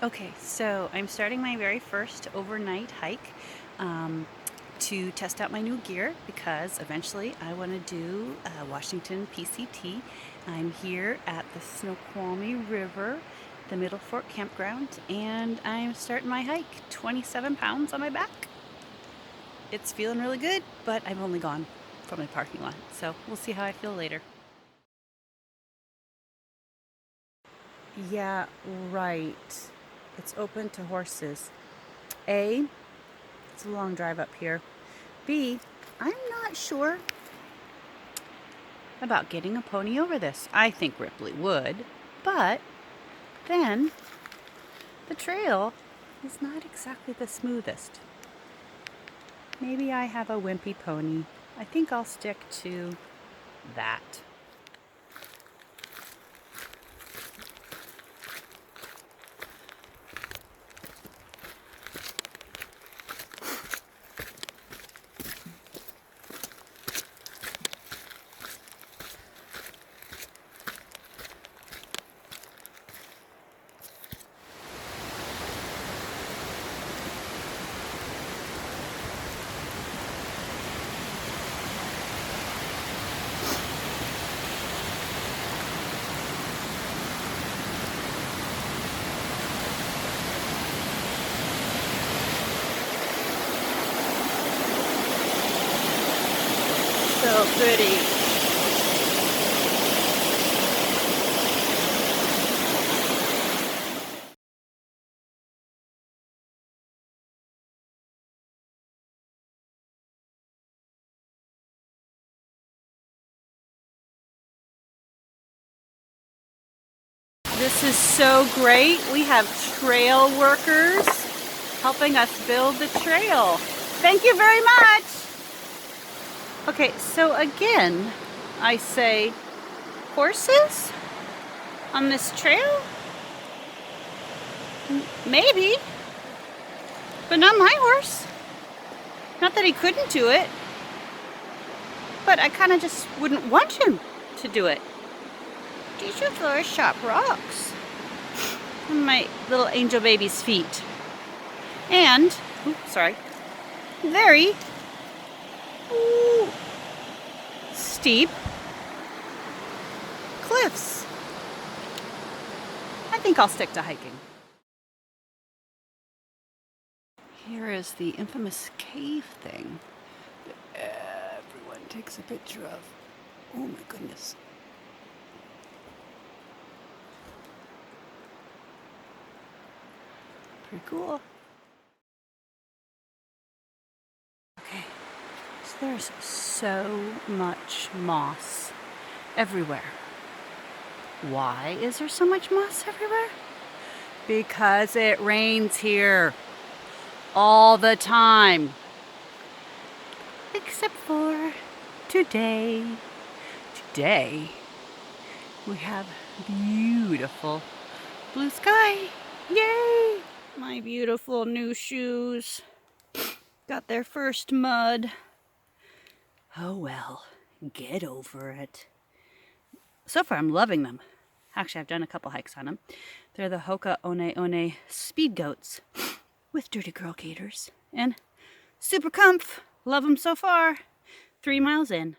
Okay, so I'm starting my very first overnight hike to test out my new gear because eventually I want to do Washington PCT. I'm here at the Snoqualmie River, the Middle Fork Campground, and I'm starting my hike. 27 pounds on my back. It's feeling really good, but I've only gone from my parking lot, so we'll see how I feel later. Yeah, right. It's open to horses. A, it's a long drive up here. B, I'm not sure about getting a pony over this. I think Ripley would, but then the trail is not exactly the smoothest. Maybe I have a wimpy pony. I think I'll stick to that. So pretty. This is so great. We have trail workers helping us build the trail. Thank you very much. Okay, so again, I say horses on this trail? Maybe, but not my horse. Not that he couldn't do it, but I kind of just wouldn't want him to do it. These are very sharp rocks on my little angel baby's feet. And, sorry, very steep cliffs. I think I'll stick to hiking. Here is the infamous cave thing that everyone takes a picture of. Oh my goodness. Pretty cool. Okay, so there's so much moss everywhere. Why is there so much moss everywhere? Because it rains here all the time. Except for today. Today, we have beautiful blue sky. Yay! My beautiful new shoes got their first mud. Oh well, get over it. So far, I'm loving them. Actually, I've done a couple hikes on them. They're the Hoka One One speed goats with dirty girl gaiters. And super comf. Love them so far. 3 miles in.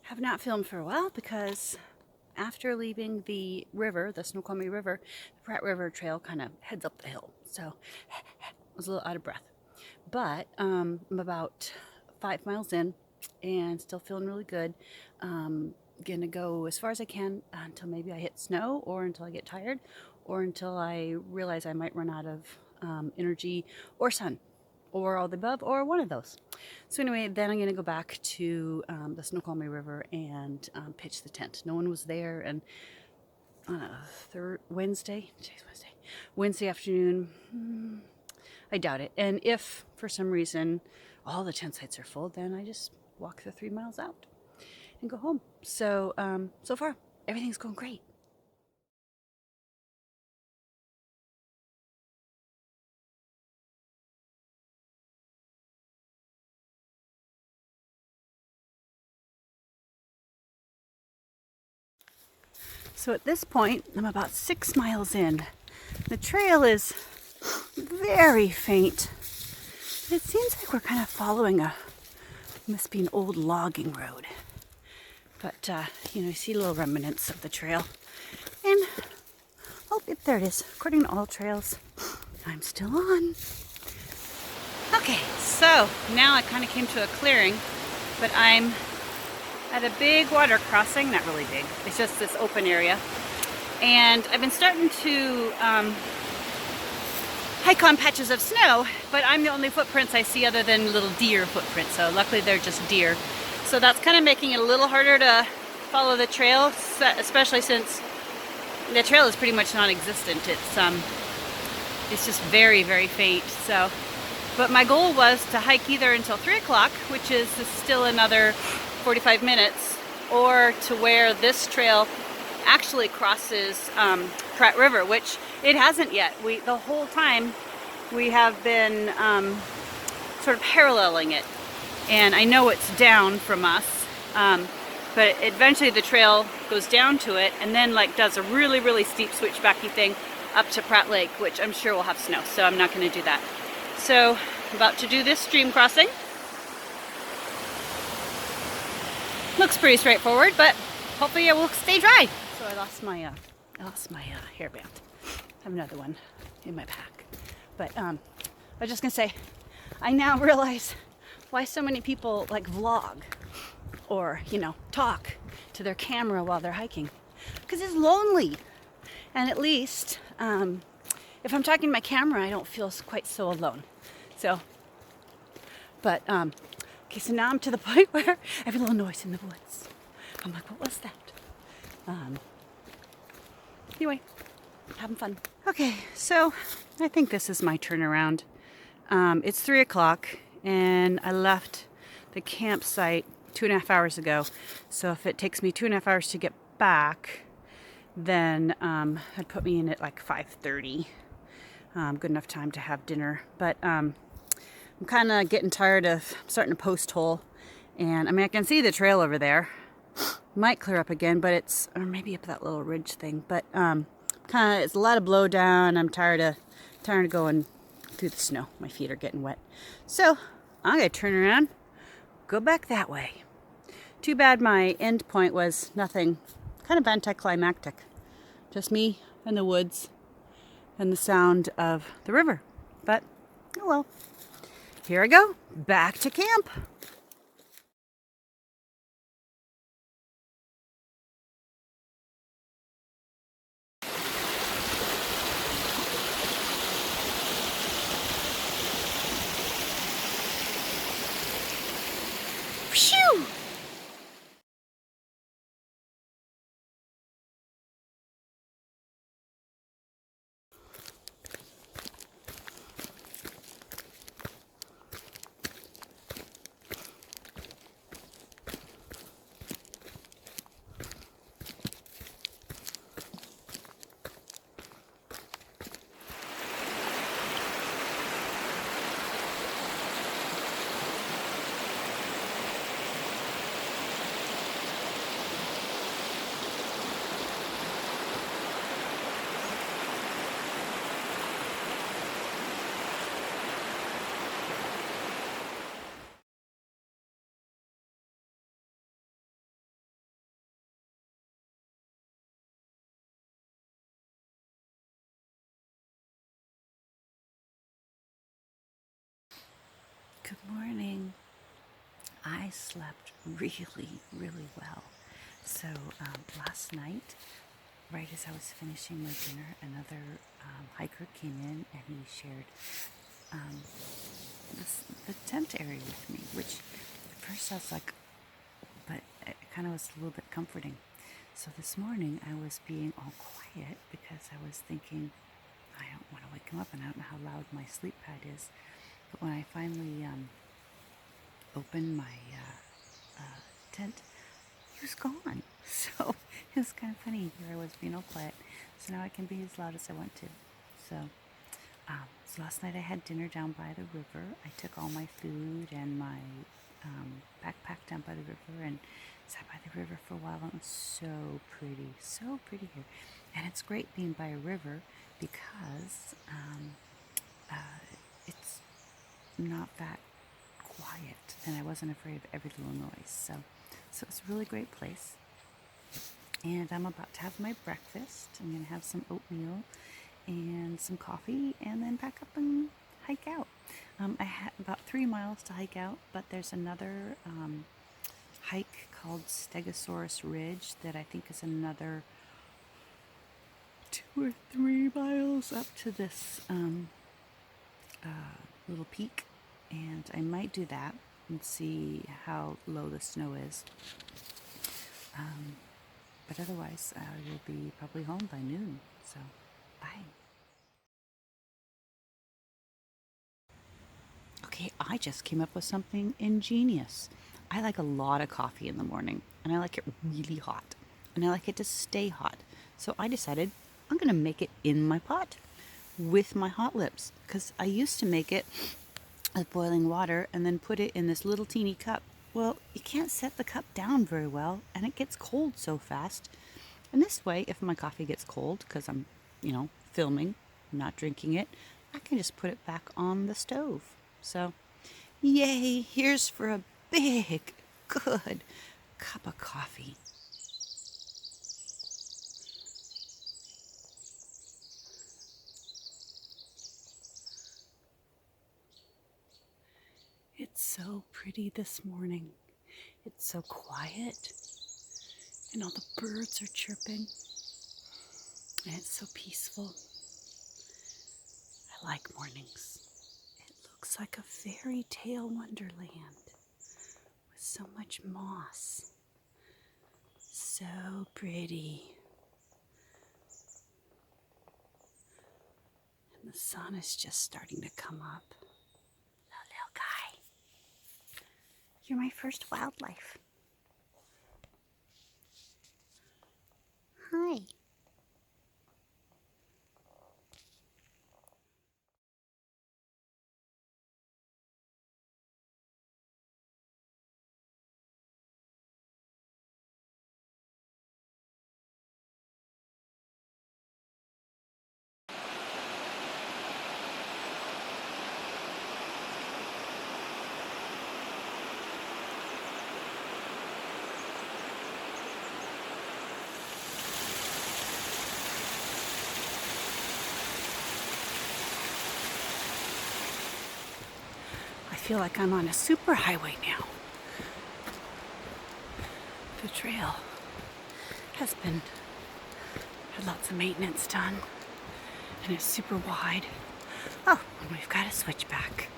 Have not filmed for a while because after leaving the river, the Snoqualmie River, the Pratt River Trail kind of heads up the hill. So I was a little out of breath. But I'm about 5 miles in and still feeling really good. Gonna go as far as I can until maybe I hit snow or until I get tired or until I realize I might run out of energy or sun. or all the above, or one of those. So anyway, then I'm going to go back to the Snoqualmie River and pitch the tent. No one was there, and Wednesday afternoon, I doubt it. And if for some reason all the tent sites are full, then I just walk the 3 miles out and go home. So so far everything's going great. So at this point, I'm about 6 miles in. The trail is very faint. It seems like we're kind of following must be an old logging road. But, you see little remnants of the trail. And, oh, there it is. According to all trails, I'm still on. Okay, so now I kind of came to a clearing, but I'm at a big water crossing. Not really big. It's just this open area. And I've been starting to hike on patches of snow, but I'm the only footprints I see other than little deer footprints. So luckily they're just deer. So that's kind of making it a little harder to follow the trail, especially since the trail is pretty much non-existent. It's just very, very faint. So, but my goal was to hike either until 3 o'clock, which is still another 45 minutes, or to where this trail actually crosses Pratt River, which it hasn't yet. The whole time we have been sort of paralleling it, and I know it's down from us, but eventually the trail goes down to it and then does a really, really steep switchbacky thing up to Pratt Lake, which I'm sure will have snow, so I'm not going to do that. So I'm about to do this stream crossing. Looks pretty straightforward, but hopefully it will stay dry. So I lost my hairband. I have another one in my pack. But I was just gonna say, I now realize why so many people vlog or talk to their camera while they're hiking, because it's lonely. And at least if I'm talking to my camera, I don't feel quite so alone. So, but okay, so now I'm to the point where I have a little noise in the woods. I'm like, what was that? Anyway, having fun. Okay, so I think this is my turnaround. It's 3 o'clock and I left the campsite 2.5 hours ago. So if it takes me 2.5 hours to get back, then it'd put me in at 5:30. Good enough time to have dinner. But I'm kind of getting tired of starting a post hole. And I can see the trail over there. Might clear up again, but or maybe up that little ridge thing. But it's a lot of blow down. I'm tired of going through the snow. My feet are getting wet. So I'm gonna turn around, go back that way. Too bad my end point was nothing, kind of anticlimactic. Just me and the woods and the sound of the river. But oh well. Here I go, back to camp. Phew! Good morning. I slept really, really well. So last night, right as I was finishing my dinner, another hiker came in and he shared the tent area with me, which at first I was like, but it kind of was a little bit comforting. So this morning I was being all quiet because I was thinking, I don't want to wake him up, and I don't know how loud my sleep pad is. But when I finally opened my tent, he was gone. So it was kind of funny. Here I was being all quiet. So now I can be as loud as I want to. So last night I had dinner down by the river. I took all my food and my backpack down by the river and sat by the river for a while. It was so pretty here. And it's great being by a river because it's not that quiet, and I wasn't afraid of every little noise. So it's a really great place. And I'm about to have my breakfast. I'm going to have some oatmeal and some coffee, and then pack up and hike out. I had about 3 miles to hike out, but there's another hike called Stegosaurus Ridge that I think is another 2 or 3 miles up to this little peak, and I might do that and see how low the snow is. But otherwise, I will be probably home by noon. So, bye. Okay, I just came up with something ingenious. I like a lot of coffee in the morning, and I like it really hot, and I like it to stay hot. So I decided I'm going to make it in my pot with my hot lips, because I used to make it with boiling water and then put it in this little teeny cup. Well, you can't set the cup down very well, and it gets cold so fast. And this way, if my coffee gets cold, because I'm, filming, not drinking it, I can just put it back on the stove. So, yay, here's for a big, good cup of coffee. It's so pretty this morning. It's so quiet, and all the birds are chirping, and it's so peaceful. I like mornings. It looks like a fairy tale wonderland with so much moss. So pretty. And the sun is just starting to come up. Hello, little guy. You're my first wildlife. Hi. I feel like I'm on a superhighway now. The trail had lots of maintenance done, and it's super wide. Oh, and we've got a switchback.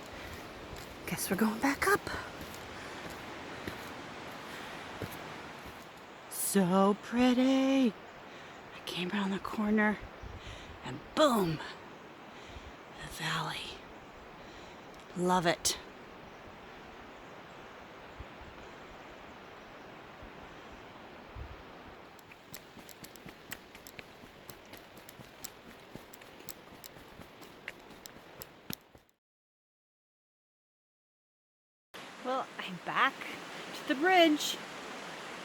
Guess we're going back up. So pretty. I came around the corner, and boom, the valley. Love it. Well, I'm back to the bridge,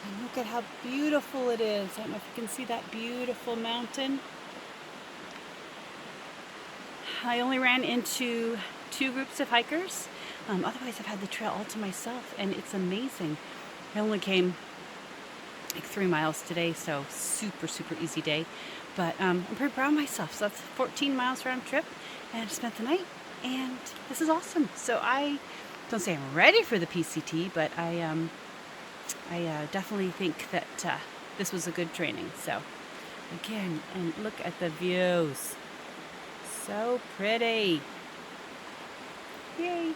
and look at how beautiful it is. I don't know if you can see that beautiful mountain. I only ran into 2 groups of hikers. Otherwise, I've had the trail all to myself, and it's amazing. I only came like 3 miles today, so super easy day. But I'm pretty proud of myself. So that's 14 miles round trip, and I spent the night, and this is awesome. So I don't say I'm ready for the PCT, but I definitely think that this was a good training. So again, and look at the views. So pretty. Yay.